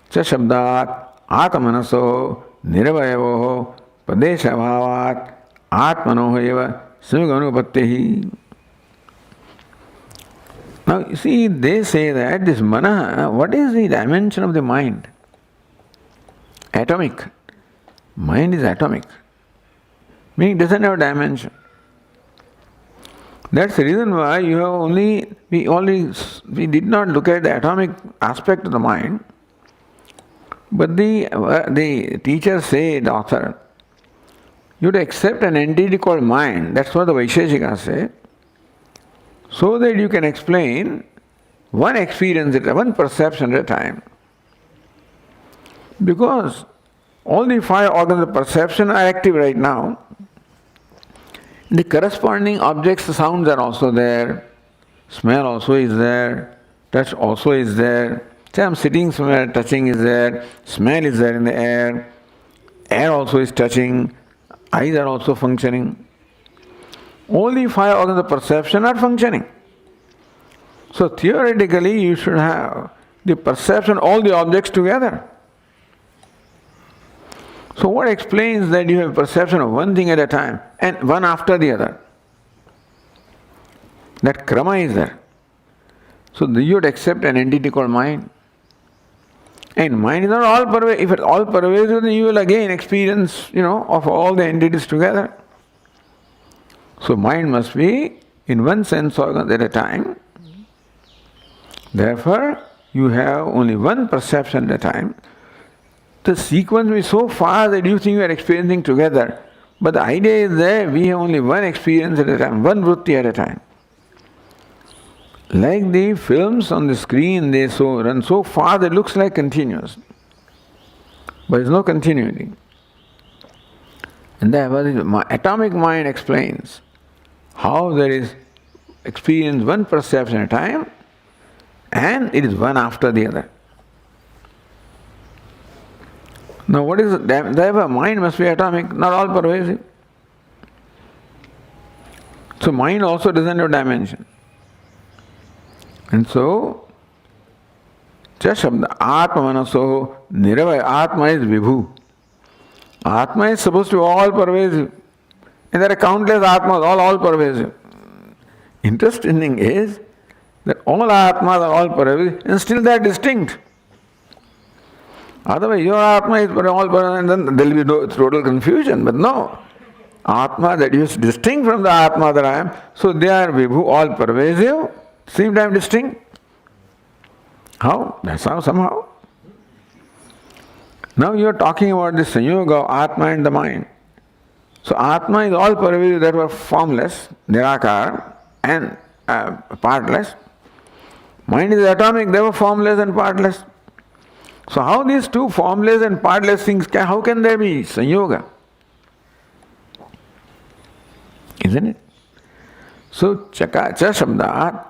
S1: Cha shabdat atmanaso nirvayavo padesha bhavat atmanoh eva samyuganupattihi. Now, you see, they say that this mana, what is the dimension of the mind? Atomic. Mind is atomic. Meaning it doesn't have a dimension. That's the reason why we did not look at the atomic aspect of the mind, but the teacher said, author, you have to accept an entity called mind. That's what the Vaisheshikas say, so that you can explain one experience at one perception at a time. Because all the five organs of perception are active right now. The corresponding objects, the sounds are also there, smell also is there, touch also is there. Say I'm sitting somewhere, touching is there, smell is there in the air also is touching, eyes are also functioning. All the five organs of perception are functioning. So theoretically you should have the perception of all the objects together. So what explains that you have perception of one thing at a time and one after the other? That krama is there. So you would accept an entity called mind. And mind is not all pervasive. If it's all pervasive, then you will again experience, of all the entities together. So mind must be in one sense organ at a time. Therefore, you have only one perception at a time. The sequence will be so fast that you think you are experiencing together. But the idea is there, we have only one experience at a time, one vritti at a time. Like the films on the screen, they run so fast it looks like continuous. But there is no continuity. And therefore, the atomic mind explains how there is experience one perception at a time and it is one after the other. Now what is it? Therefore mind must be atomic, not all pervasive. So mind also doesn't have dimension. And so, Shabda, Atma Manaso Niravaya, Atma is Vibhu. Atma is supposed to be all pervasive. And there are countless Atmas, all pervasive. Interesting thing is that all Atmas are all pervasive and still they are distinct. Otherwise, your Atma is all pervasive and then there will be no total confusion. But no, Atma that is distinct from the Atma that I am, so they are Vibhu, all pervasive, same time distinct. How? That's how somehow. Now you are talking about this Sanyoga of Atma and the mind. So Atma is all pervasive, that were formless, Nirakara, and partless. Mind is atomic, they were formless and partless. So how these two formless and partless things, how can there be Sanyoga? Isn't it? So Shabdat,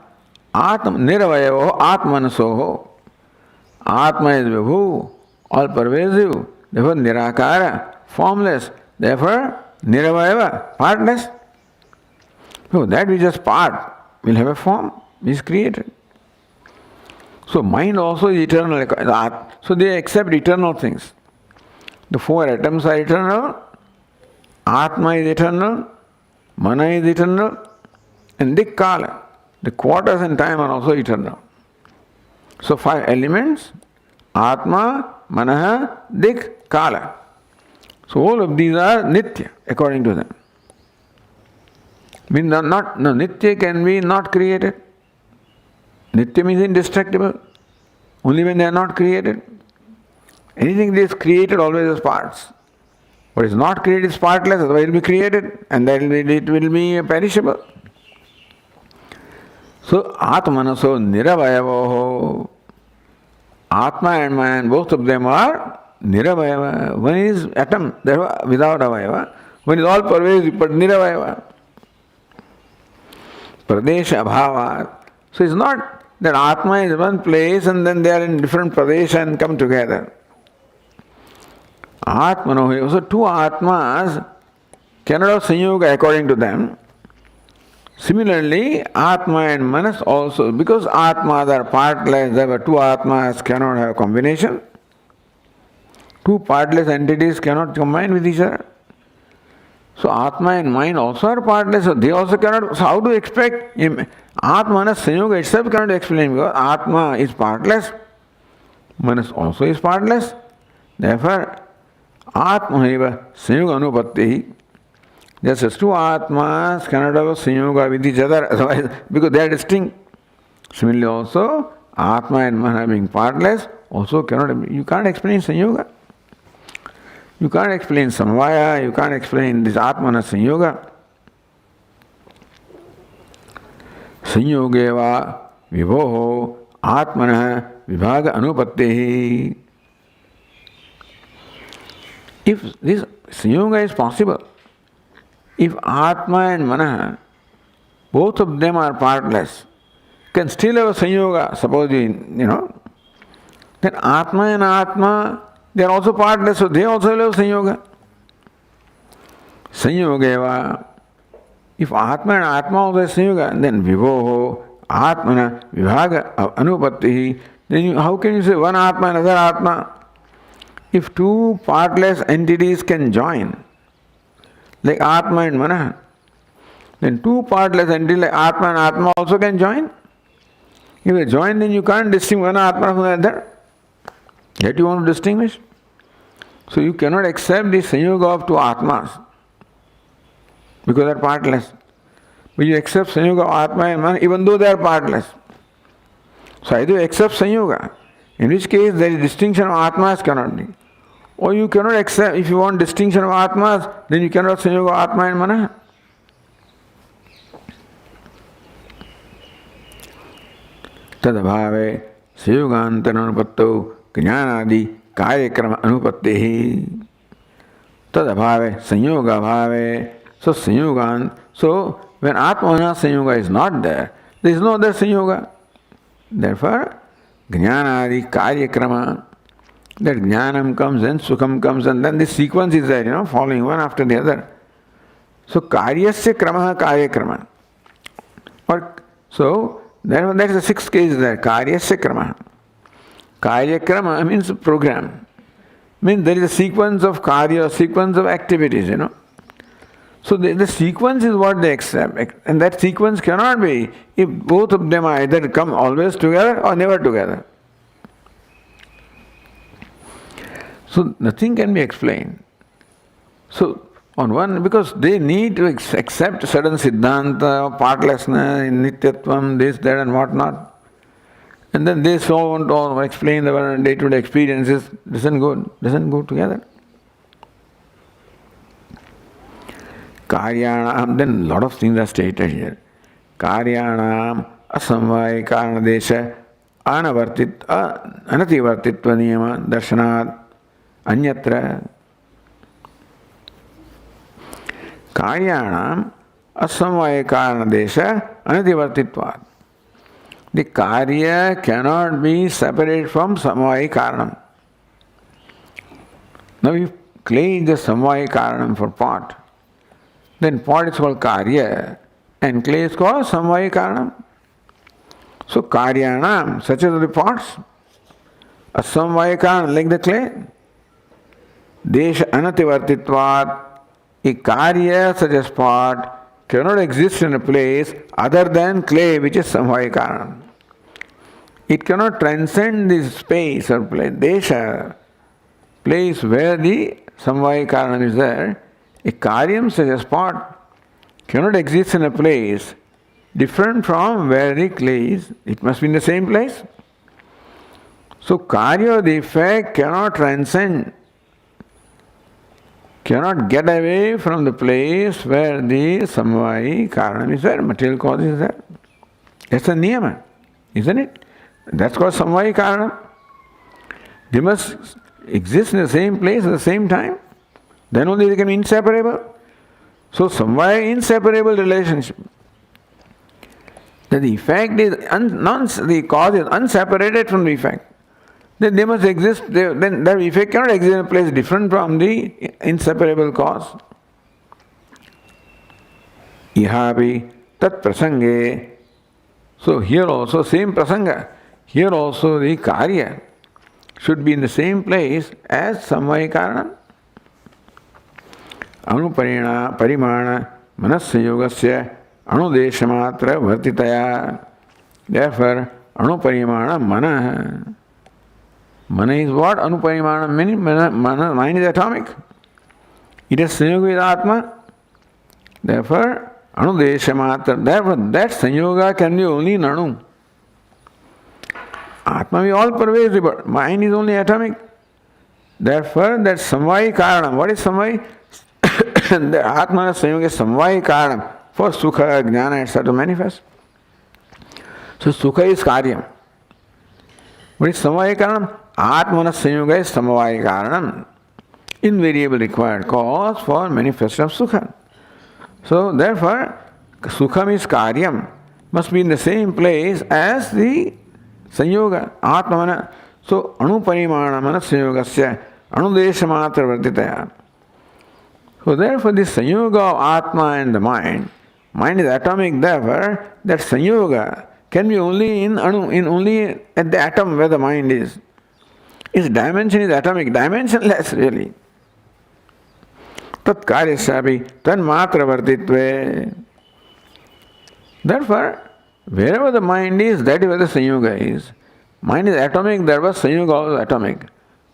S1: Atma Niravayo, Atmanasoho. Atma is Vibhu, all pervasive, therefore Nirakara, formless, therefore Niravayava, partless. So that which is part will have a form, is created. So mind also is eternal. So they accept eternal things. The four atoms are eternal, Atma is eternal, Mana is eternal, and Dikkala, the quarters and time are also eternal. So five elements, Atma, Manaha, Dik, Kala. So all of these are Nitya according to them. Nitya can be not created. Nitya means indestructible. Only when they are not created. Anything that is created always has parts. What is not created is partless, otherwise it will be created and it will be perishable. So Atmanaso Niravayavoho. Atma and man, both of them are Niravayava. One is atom, without avayava. One is all pervasive, but Niravayava. Pradesha Abhava. So it's not that Atma is one place and then they are in different Pradesha and come together. Atmanohi. So two Atmas cannot have Sanyoga according to them. Similarly, Atma and Manas also, because Atmas are partless, there were two Atmas cannot have combination. Two partless entities cannot combine with each other. So Atma and mind also are partless, so they also cannot, so how do you expect him? Atma Manas Sanyoga itself cannot explain because Atma is partless, Manas also is partless. Therefore, Atma eva Sanyoga Anupatti. Just as two Atmas cannot have a Sanyoga with each other, otherwise, because they are distinct. Similarly also, Atma and Mana being partless also cannot, you can't explain Sanyoga. You can't explain Samvaya, you can't explain this Atmana Sanyoga. Sanyogeva Vibhoho Atmana Vibhaga Anupattehi. If this Sanyoga is possible, if Atma and Mana, both of them are partless, can still have a Sanyoga, suppose then Atma and Atma, they are also partless, so they also have Sanyoga. Sanyogeva. If Atma and Atma also have Sanyoga, then Vibhoho, Atmana, Vibhaga, Anupatti. Then how can you say one Atma and another Atma? If two partless entities can join, like Atma and Mana, then two partless entities like Atma and Atma also can join. If they join, then you can't distinguish one Atma from the other. Yet you want to distinguish. So you cannot accept the Sanyoga of two Atmas because they are partless. But you accept Sanyoga of Atma and Mana even though they are partless. So either you accept Sanyoga, in which case there is distinction of Atmas cannot be. Or you cannot accept, if you want distinction of Atmas, then you cannot Sanyoga of Atma and Mana. Tadabhave Sanyogantananupatto Jnanadi Karyakrama Anupattehi. Tadabhave Sanyoga Bhave. So Sanyogan, so when Atmana Sanyoga is not there, there is no other Sanyoga. Therefore, Jnanadi Karyakrama, that Jnanam comes and Sukham comes and then the sequence is there, following one after the other. So Karyasya Kramaha Karyakrama. Or so that's the sixth case there, Karyasya Kramaha. Karyakrama means program. Means there is a sequence of karya, sequence of activities, So the sequence is what they accept. And that sequence cannot be if both of them either come always together or never together. So nothing can be explained. So on one, because they need to accept certain siddhanta, partlessness, nityatvam, this, that and whatnot. And then they so want to explain their day-to-day experiences, doesn't go together. Karyanam, then a lot of things are stated here. Karyanam, asamvai karanadesha, anativartitva niyama, darshanat, anyatra. Karyanam, asamvai karanadesha, anativartitva. The karya cannot be separated from samvai karanam. Now if clay is the samvai karanam for pot, then pot is called karya and clay is called samvai karanam. So karyanam, such as the pots, asamvai karanam like the clay, desha anativartitvat, a karya such as pot cannot exist in a place other than clay which is samvai karanam. It cannot transcend this space or place, desha, place where the samvai karanam is there. A karyam such as pot cannot exist in a place different from where the clay is. It must be in the same place. So karya, the effect, cannot transcend, cannot get away from the place where the samvai karanam is there, material cause is there. That's a niyama, isn't it? That's called samvai karanam. They must exist in the same place at the same time. Then only they can be inseparable. So samvaya inseparable relationship. That the effect is the cause is unseparated from the effect. Then they must exist. Then that effect cannot exist in a place different from the inseparable cause. Ihapi tat prasange. So here also same prasanga. Here also the karya should be in the same place as samvai karanam. Parimana Manasyogasya Anudeshamatra Vartitaya. Therefore, Anuparimana Mana. Mana is what? Anuparimana meaning mind is atomic. It is Sanyoga with Atma. Therefore, Anudeshamatra. Therefore, that Sanyoga can be only in Anu. Atma is all pervasive, but mind is only atomic. Therefore, that Samvai Karanam. What is Samvai? The Atma Sanyoga is Samvai Karanam for Sukha, Jnana, etc. to manifest. So Sukha is Karyam. What is Samvai Karanam? Atmana Sanyoga is Samvai Karanam. Invariable required cause for manifestation of Sukha. So therefore, Sukham is Karyam. Must be in the same place as the Sanyoga, Atmana. So Anuparimana Manasyogasya Anudeshamatra Vartitaya. So therefore this Sanyoga of Atma and the mind is atomic, therefore that Sanyoga can be only in only at the atom where the mind is. Its dimension is atomic, dimensionless really. Tat karyasyapi tanmatra vartitve. Therefore, wherever the mind is, that is where the Sanyoga is. Mind is atomic, therefore Sanyoga also atomic.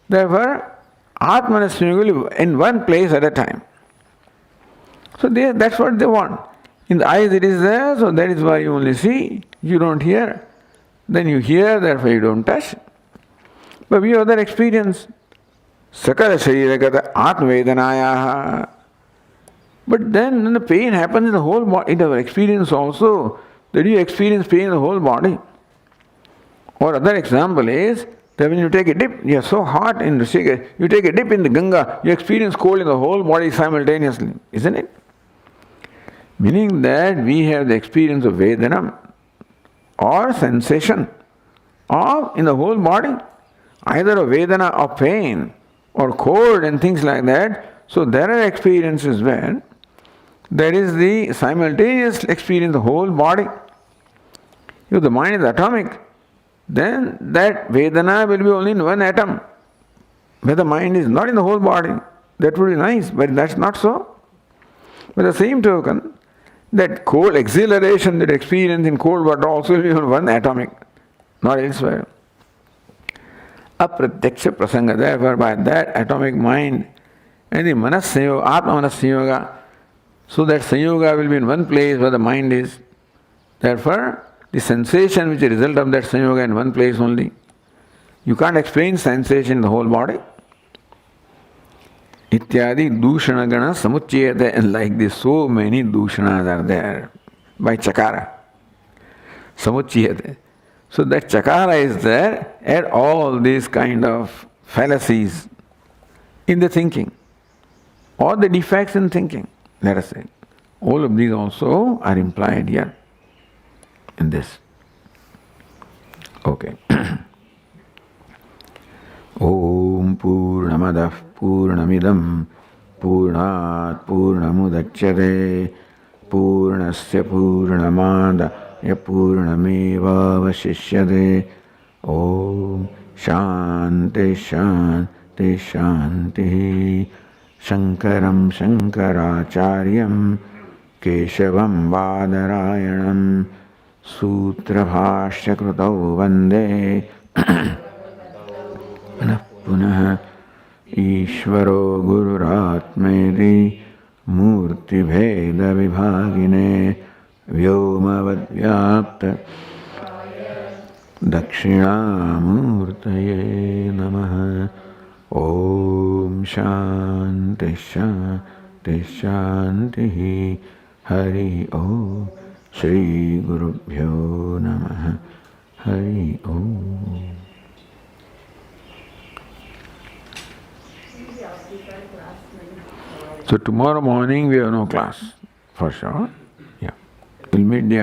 S1: Therefore, Atma and Sanyoga in one place at a time. So that's what they want. In the eyes it is there, so that is why you only see, you don't hear. Then you hear, therefore you don't touch. But we have that experience. Sakala shariragata atma vedanayaha. But then when the pain happens in the whole body, it is our experience also that you experience pain in the whole body. Or other example is that when you take a dip, you are so hot in Rishikesh, you take a dip in the Ganga, you experience cold in the whole body simultaneously, isn't it? Meaning that we have the experience of Vedana or sensation of in the whole body, either a Vedana of pain or cold and things like that. So there are experiences where there is the simultaneous experience of the whole body. If the mind is atomic, then that Vedana will be only in one atom, where the mind is not in the whole body. That would be nice, but that's not so. By the same token, that cold exhilaration that experience in cold water also will be on one atomic, not elsewhere. Apratyaksha prasanga, therefore by that atomic mind and the manasyoga, atma manasyoga, so that sanyoga will be in one place where the mind is. Therefore, the sensation which is a result of that sanyoga in one place only. You can't explain sensation in the whole body. Ityadi dushanagana samucchayate, and like this so many dushanas are there by chakara. Samucchayate. So that chakara is there at all these kind of fallacies in the thinking or the defects in thinking, let us say. All of these also are implied here in this. Okay. Om Purnamadah Purnamidam Purnat Purnamudachyate Purnasya Purnamada Purnameva Vashishyate. Om Shanti Shanti Shanti. Shankaram Shankaracharyam Keshavam Vadarayanam Sutra Bhashya Krutau Vande Punah Ishvaro Gururatmedi Murti Bheda Vibhagine Vyomavad Vyapta Dakshinamurtaye Namaha. Om Shanti Shanti Shanti. Hari Om. Shri Gurubhyo Namaha. Hari Om. So tomorrow morning we have no class, for sure. Yeah. We'll meet there.